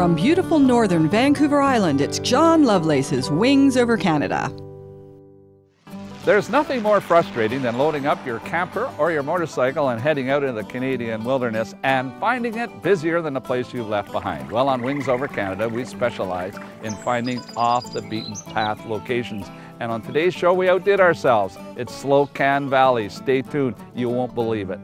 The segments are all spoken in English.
From beautiful northern Vancouver Island, it's John Lovelace's Wings Over Canada. There's nothing more frustrating than loading up your camper or your motorcycle and heading out into the Canadian wilderness and finding it busier than the place you've left behind. Well, on Wings Over Canada, we specialize in finding off-the-beaten-path locations. And on today's show, we outdid ourselves. It's Slocan Valley. Stay tuned. You won't believe it.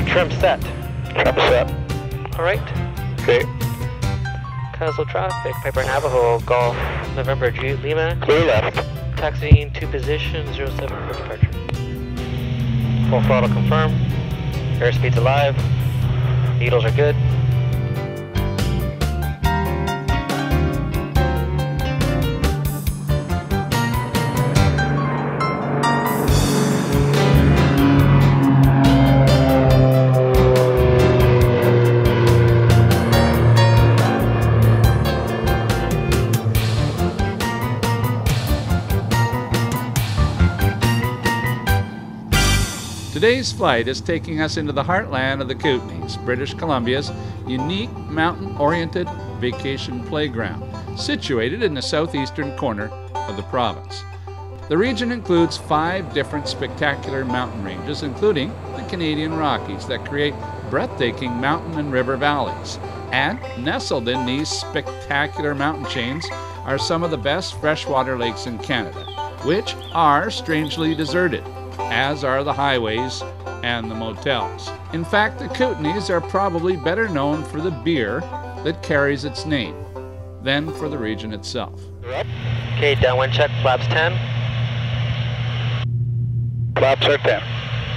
Trim set. Trim set. All right. Okay. Castle traffic, Piper Navajo, Golf, November, G, Lima. Clear left. Taxiing to position 07 for departure. Full throttle confirm. Airspeed's alive. Needles are good. Today's flight is taking us into the heartland of the Kootenays, British Columbia's unique mountain-oriented vacation playground, situated in the southeastern corner of the province. The region includes 5 different spectacular mountain ranges, including the Canadian Rockies, that create breathtaking mountain and river valleys. And nestled in these spectacular mountain chains are some of the best freshwater lakes in Canada, which are strangely deserted, as are the highways and the motels. In fact, the Kootenays are probably better known for the beer that carries its name than for the region itself. Okay, downwind check, flaps 10. Flaps are 10.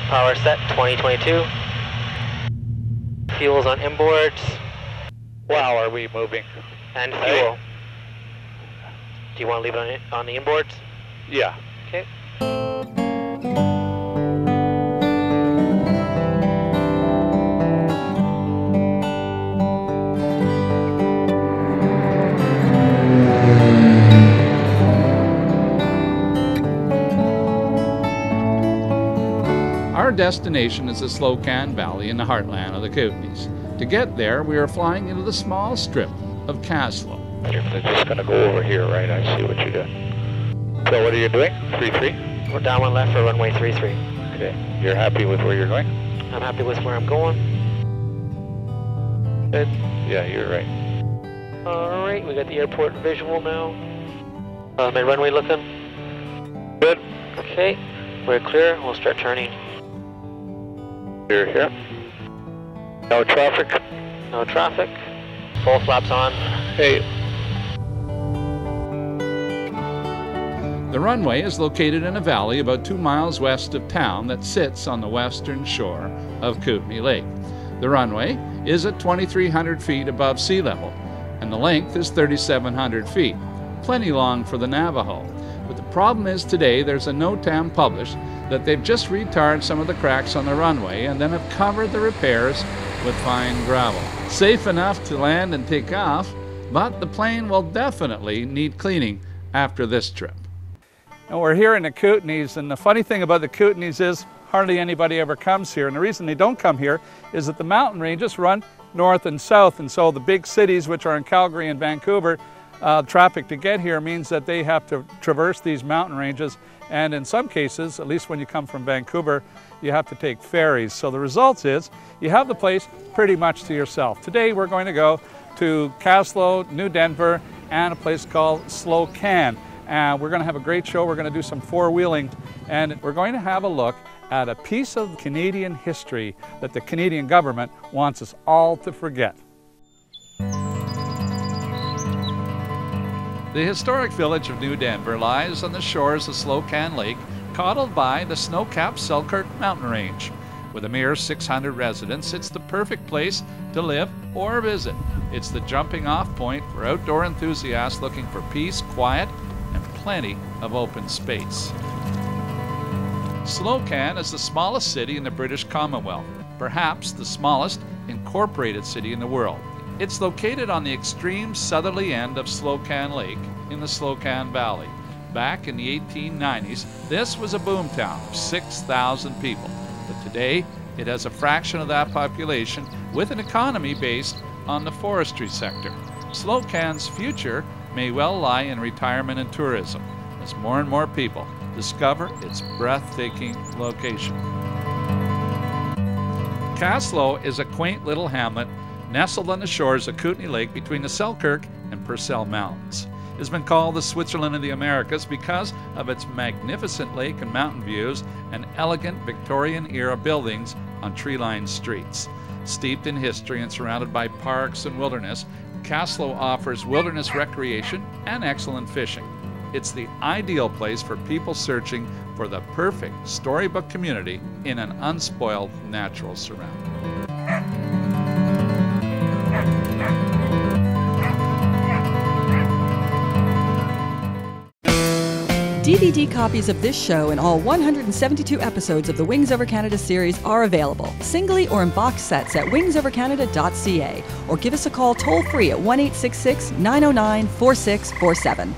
Power set, 2022. Fuel's on inboards. Wow, are we moving? And fuel. Do you want to leave it on the inboards? Yeah. Okay. Our destination is the Slocan Valley in the heartland of the Kootenays. To get there, we are flying into the small strip of Caslo. You're just going to go over here, right? I see what you're doing. So what are you doing? 3-3? We're downwind left for runway 33. Okay. You're happy with where you're going? I'm happy with where I'm going. Good. Yeah, you're right. All right, we got the airport visual now. My runway looking? Good. Okay, we're clear. We'll start turning. You're here. No traffic. No traffic. Full flaps on. Hey. The runway is located in a valley about 2 miles west of town that sits on the western shore of Kootenay Lake. The runway is at 2,300 feet above sea level, and the length is 3,700 feet, plenty long for the Navajo. But the problem is today there's a NOTAM published that they've just retarred some of the cracks on the runway and then have covered the repairs with fine gravel. Safe enough to land and take off, but the plane will definitely need cleaning after this trip. And we're here in the Kootenays, and the funny thing about the Kootenays is hardly anybody ever comes here. And the reason they don't come here is that the mountain ranges run north and south, and so the big cities, which are in Calgary and Vancouver, traffic to get here means that they have to traverse these mountain ranges, and in some cases, at least when you come from Vancouver, you have to take ferries. So the result is you have the place pretty much to yourself. Today we're going to go to Caslo, New Denver, and a place called Slocan. We're going to have a great show. We're going to do some four-wheeling, and we're going to have a look at a piece of Canadian history that the Canadian government wants us all to forget. The historic village of New Denver lies on the shores of Slocan Lake, coddled by the snow-capped Selkirk mountain range. With a mere 600 residents, it's the perfect place to live or visit. It's the jumping-off point for outdoor enthusiasts looking for peace, quiet, and plenty of open space. Slocan is the smallest city in the British Commonwealth, perhaps the smallest incorporated city in the world. It's located on the extreme southerly end of Slocan Lake in the Slocan Valley. Back in the 1890s, this was a boomtown of 6,000 people, but today it has a fraction of that population with an economy based on the forestry sector. Slocan's future may well lie in retirement and tourism, as more and more people discover its breathtaking location. Caslow is a quaint little hamlet nestled on the shores of Kootenay Lake between the Selkirk and Purcell Mountains. It has been called the Switzerland of the Americas because of its magnificent lake and mountain views and elegant Victorian-era buildings on tree-lined streets. Steeped in history and surrounded by parks and wilderness, Caslow offers wilderness recreation and excellent fishing. It's the ideal place for people searching for the perfect storybook community in an unspoiled natural surrounding. DVD copies of this show and all 172 episodes of the Wings Over Canada series are available, singly or in box sets at wingsovercanada.ca, or give us a call toll-free at 1-866-909-4647.